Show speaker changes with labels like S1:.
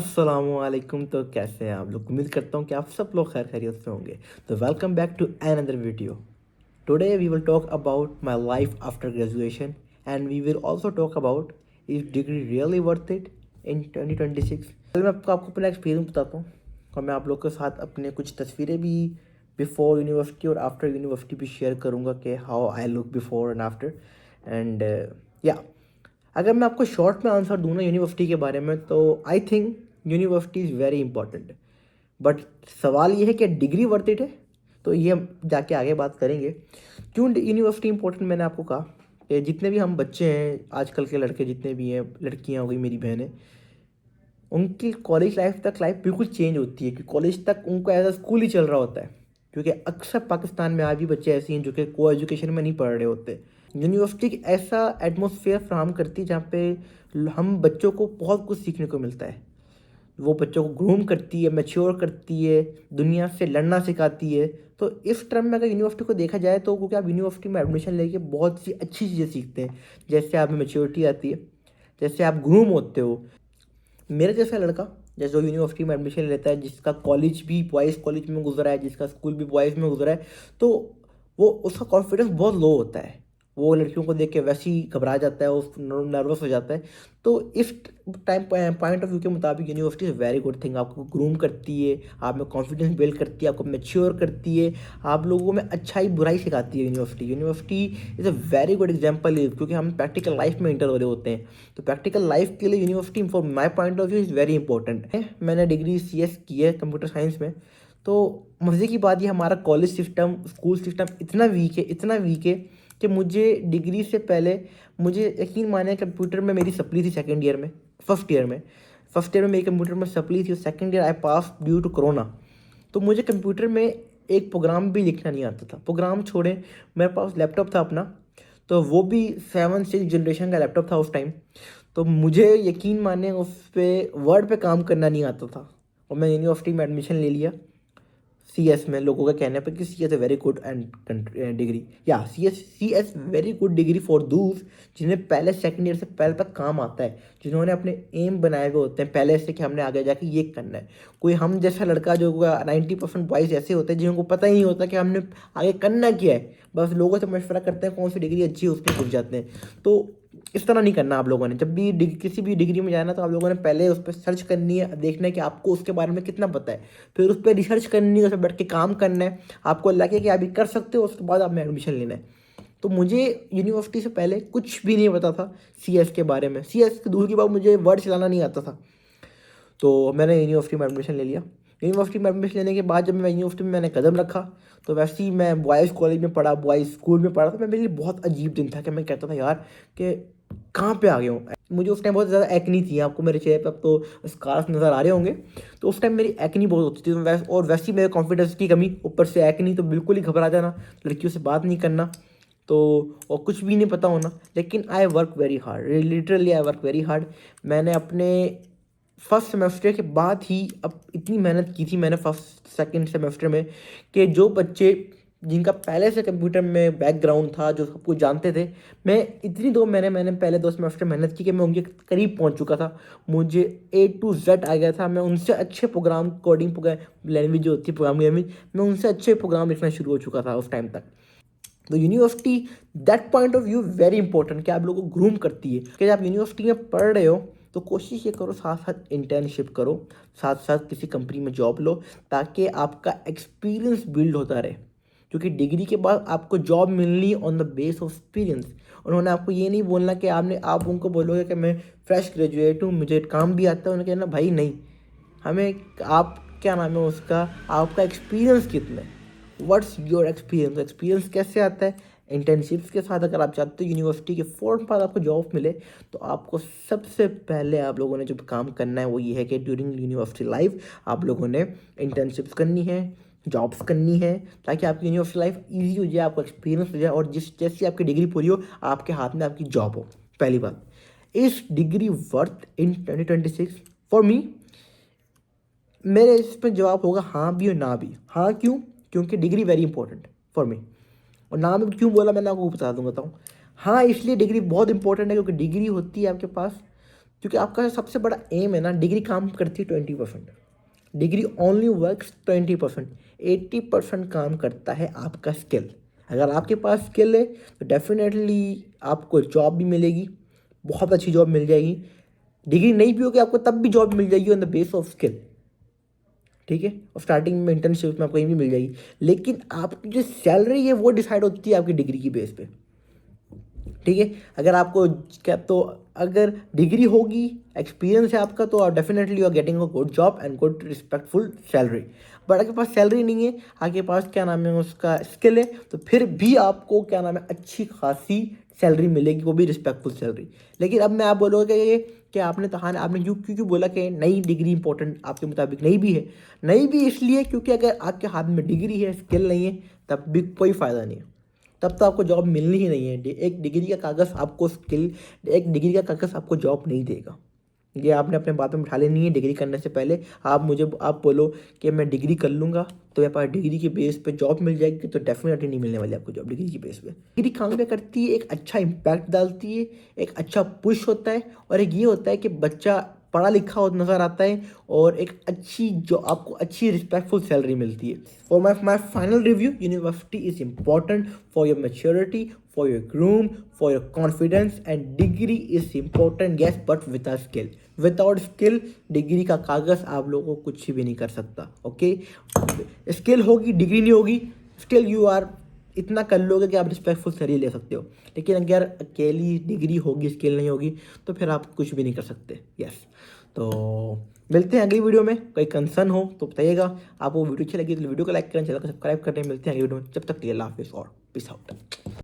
S1: अस्सलामुअलैकुम। तो कैसे हैं आप लोग? उम्मीद करता हूँ कि आप सब लोग खैर खैरियत से होंगे। तो welcome back to another video. Today we will talk about my life after graduation and we will also talk about is degree really worth it in 2026। पहले मैं आपको अपना एक्सपीरियंस बताता हूँ और मैं आप लोग के साथ अपने कुछ तस्वीरें भी बिफोर यूनिवर्सिटी और आफ्टर यूनिवर्सिटी भी शेयर करूँगा कि how I look before and after. And या अगर मैं आपको शॉर्ट में आंसर दूँ ना यूनिवर्सिटी के बारे में, तो I think university is very important. But सवाल ये है कि डिग्री वर्थ इट है, तो ये हम जाके आगे बात करेंगे। क्यों यूनिवर्सिटी इंपॉर्टेंट? मैंने आपको कहा कि जितने भी हम बच्चे हैं आजकल के, लड़के जितने भी हैं, लड़कियां हो गई, मेरी बहनें, उनकी कॉलेज लाइफ तक लाइफ बिल्कुल चेंज होती है कि कॉलेज तक उनको एज अ स्कूल ही चल रहा होता है। क्योंकि अक्सर पाकिस्तान में आज भी बच्चे ऐसे हैं जो कि को एजुकेशन में नहीं पढ़ रहे होते। यूनिवर्सिटी एक ऐसा एटमोसफेयर फ्राहम करती है जहाँ पे हम बच्चों को बहुत कुछ सीखने को मिलता है। वो बच्चों को ग्रूम करती है, मैच्योर करती है, दुनिया से लड़ना सिखाती है। तो इस टर्म में अगर यूनिवर्सिटी को देखा जाए तो क्योंकि आप यूनिवर्सिटी में एडमिशन लेके बहुत सी अच्छी चीज़ें सीखते हैं। जैसे आप में मैच्योरिटी आती है, जैसे आप ग्रूम होते हो। मेरे जैसा लड़का जैसे जो यूनिवर्सिटी में एडमिशन लेता है, जिसका कॉलेज भी बॉयज़ कॉलेज में गुजरा है, जिसका स्कूल भी बॉयज़ में गुजरा है, तो वो उसका कॉन्फिडेंस बहुत लो होता है। वो लड़कियों को देख के वैसे ही घबरा जाता है, वो नर्वस हो जाता है। तो इस टाइम पॉइंट ऑफ व्यू के मुताबिक university is very good thing. आपको ग्रूम करती है, आप में कॉन्फिडेंस बिल्ड करती है, आपको मैच्योर करती है, आप लोगों में अच्छाई बुराई सिखाती है। University is a very good example, क्योंकि हम प्रैक्टिकल लाइफ में इंटर हो रहे होते हैं। तो प्रैक्टिकल लाइफ के लिए university for my point of view is very important है। मैंने डिग्री CS की है कंप्यूटर साइंस में। तो मज़े की बात ये, हमारा कॉलेज सिस्टम, स्कूल सिस्टम इतना वीक है, इतना वीक है कि मुझे डिग्री से पहले, मुझे यकीन माने, कंप्यूटर में मेरी सप्ली थी सेकेंड ईयर में, फर्स्ट ईयर में मेरी कंप्यूटर में सप्ली थी। Second year I pass due to corona. तो मुझे कंप्यूटर में एक प्रोग्राम भी लिखना नहीं आता था। प्रोग्राम छोड़े, मेरे पास लैपटॉप था अपना, तो वो भी 7 6 जनरेशन का लैपटॉप था उस टाइम। तो मुझे यकीन माने उस पर वर्ड पे काम करना नहीं आता था। और मैं यूनिवर्सिटी में एडमिशन ले लिया CS में। लोगों का कहने पर कि CS है वेरी गुड एंड डिग्री, या CS very good degree for दूस जिन्हें पहले सेकंड ईयर से पहले तक काम आता है, जिन्होंने अपने एम बनाए हुए होते हैं पहले से कि हमने आगे जाके ये करना है। कोई हम जैसा लड़का जो 90% बॉयज़ ऐसे होते हैं जिनको पता ही नहीं होता कि हमने आगे करना क्या है, बस लोगों से मशवरा करते हैं कौन सी डिग्री अच्छी है, उसमें घुस जाते हैं। तो इस तरह नहीं करना आप लोगों ने। जब भी किसी भी डिग्री में जाना तो आप लोगों ने पहले उस पर सर्च करनी है, देखना है कि आपको उसके बारे में कितना पता है, फिर उस पर रिसर्च करनी है, उस पर बैठ के काम करना है। आपको लगे कि अभी कर सकते हो, उसके बाद आप में एडमिशन लेना है। तो मुझे यूनिवर्सिटी से पहले कुछ भी नहीं पता था CS के बारे में। CS के दूर की बात, मुझे वर्ड चलाना नहीं आता था। तो मैंने यूनिवर्सिटी में एडमिशन ले लिया। यूनिवर्सिटी में एडमिशन लेने के बाद जब मैं यूनिवर्सिटी में मैंने कदम रखा, तो वैसे ही मैं बॉयज़ कॉलेज में पढ़ा, बॉयज़ स्कूल में पढ़ा। तो मैं, मेरे लिए बहुत अजीब दिन था कि मैं कहता था यार कि कहाँ पे आ गया हूँ। मुझे उस टाइम बहुत ज़्यादा एक्नी थी, आपको मेरे चेहरे पे अब तो स्कार्स नज़र आ रहे होंगे। तो उस टाइम मेरी एक्नी बहुत होती थी, और वैसे ही मेरे कॉन्फिडेंस की कमी, ऊपर से एक्नी, तो बिल्कुल ही घबरा जाना, लड़कियों से बात नहीं करना, तो और कुछ भी नहीं पता होना। लेकिन I work very hard, literally I work very hard. मैंने अपने फर्स्ट सेमेस्टर के बाद ही अब इतनी मेहनत की थी मैंने फर्स्ट सेकंड सेमेस्टर में, कि जो बच्चे जिनका पहले से कंप्यूटर में बैकग्राउंड था, जो सब कुछ जानते थे, मैं इतनी 2 महीने मैंने पहले 2 सेमेस्टर मेहनत की कि मैं उनके करीब पहुंच चुका था। मुझे A to Z आ गया था। मैं उनसे अच्छे प्रोग्राम, कोडिंग प्रोग्राम लैंग्वेज जो होती है, प्रोग्रामिंग लैंग्वेज, मैं उनसे अच्छे प्रोग्राम लिखना शुरू हो चुका था उस टाइम तक। तो university that point of view very important, कि आप लोगों को ग्रूम करती है कि आप यूनिवर्सिटी में पढ़ रहे हो तो कोशिश ये करो साथ साथ इंटर्नशिप करो, साथ साथ किसी कंपनी में जॉब लो, ताकि आपका एक्सपीरियंस बिल्ड होता रहे। क्योंकि डिग्री के बाद आपको जॉब मिलनी on the base of experience. उन्होंने आपको ये नहीं बोलना कि आप उनको बोलोगे कि मैं फ्रेश ग्रेजुएट हूँ, मुझे काम भी आता है। उन्होंने कहना भाई नहीं, हमें आप, क्या नाम है उसका, आपका एक्सपीरियंस कितना है, व्हाट्स योर एक्सपीरियंस। एक्सपीरियंस कैसे आता है? इंटर्नशिप्स के साथ। अगर आप चाहते हो यूनिवर्सिटी के फ़ौरन बाद आपको जॉब मिले, तो आपको सबसे पहले आप लोगों ने जो काम करना है वो ये है कि ड्यूरिंग यूनिवर्सिटी लाइफ आप लोगों ने इंटर्नशिप्स करनी है, जॉब्स करनी है, ताकि आपकी यूनिवर्सिटी लाइफ ईजी हो जाए, आपको एक्सपीरियंस हो जाए, और जैसी आपकी डिग्री पूरी हो, आपके हाथ में आपकी जॉब हो। पहली बात, इस degree worth in 2026 for me? मेरे इस पर जवाब होगा हाँ भी और ना भी। हाँ क्यों? क्योंकि degree very important for me. और ना भी क्यों बोला मैंने आपको बता दूंगा। हाँ इसलिए डिग्री बहुत इंपॉर्टेंट है क्योंकि डिग्री होती है आपके पास क्योंकि आपका सबसे बड़ा एम है ना, डिग्री काम करती है 20%, डिग्री ओनली वर्क्स 20%, 80% काम करता है आपका स्किल। अगर आपके पास स्किल है तो डेफिनेटली आपको जॉब भी मिलेगी, बहुत अच्छी जॉब मिल जाएगी। डिग्री नहीं भी होगी आपको तब भी जॉब मिल जाएगी on the base of skill, ठीक है। और स्टार्टिंग में इंटर्नशिप में आपको कहीं भी मिल जाएगी, लेकिन आपकी जो सैलरी है वो डिसाइड होती है आपकी डिग्री की बेस पे, ठीक है। अगर आपको क्या तो अगर डिग्री होगी, एक्सपीरियंस है आपका, तो आप definitely you are getting a good job and good respectful salary. But आपके पास सैलरी नहीं है, आपके पास क्या नाम है उसका स्किल है, तो फिर भी आपको क्या नाम है अच्छी खासी सैलरी मिलेगी, वो भी रिस्पेक्टफुल सैलरी। लेकिन अब मैं आप बोलोगे कि आपने तो हाँ आपने क्यों क्यों क्यों बोला कि नई डिग्री इंपॉर्टेंट आपके मुताबिक? नहीं भी है, नहीं भी इसलिए क्योंकि अगर आपके हाथ में डिग्री है, स्किल नहीं है, तब भी कोई फ़ायदा नहीं है, तब तो आपको जॉब मिलनी ही नहीं है। एक डिग्री का कागज़ आपको स्किल, एक डिग्री का कागज़ आपको जॉब नहीं देगा। ये आपने अपने बातों में उठा लेनी है। डिग्री करने से पहले आप बोलो कि मैं डिग्री कर लूँगा तो मेरे पास डिग्री के बेस पे जॉब मिल जाएगी, तो डेफिनेटली नहीं मिलने वाली आपको जॉब डिग्री की बेस पे। डिग्री काम क्या करती है, एक अच्छा इम्पैक्ट डालती है, एक अच्छा पुश होता है, और एक ये होता है कि बच्चा पढ़ा लिखा हो नज़र आता है, और एक अच्छी जो आपको अच्छी रिस्पेक्टफुल सैलरी मिलती है। For my final review, university is important for your maturity, for your groom, for your confidence, and degree is important, yes, but without skill, without skill degree का कागज़ आप लोगों को कुछ भी नहीं कर सकता, ओके। स्किल होगी, डिग्री नहीं होगी, स्किल यू आर इतना कर लोगे कि आप रिस्पेक्टफुल सैलरी ले सकते हो, लेकिन अगर अकेली डिग्री होगी, स्किल नहीं होगी, तो फिर आप कुछ भी नहीं कर सकते, यस। तो मिलते हैं अगली वीडियो में। कोई कंसर्न हो तो बताइएगा। आपको वीडियो अच्छी लगी तो वीडियो को लाइक करें, चैनल को सब्सक्राइब करें। मिलते हैं अगली वीडियो में, जब तक के लिए अल्लाह हाफिज़ और पीस आउट।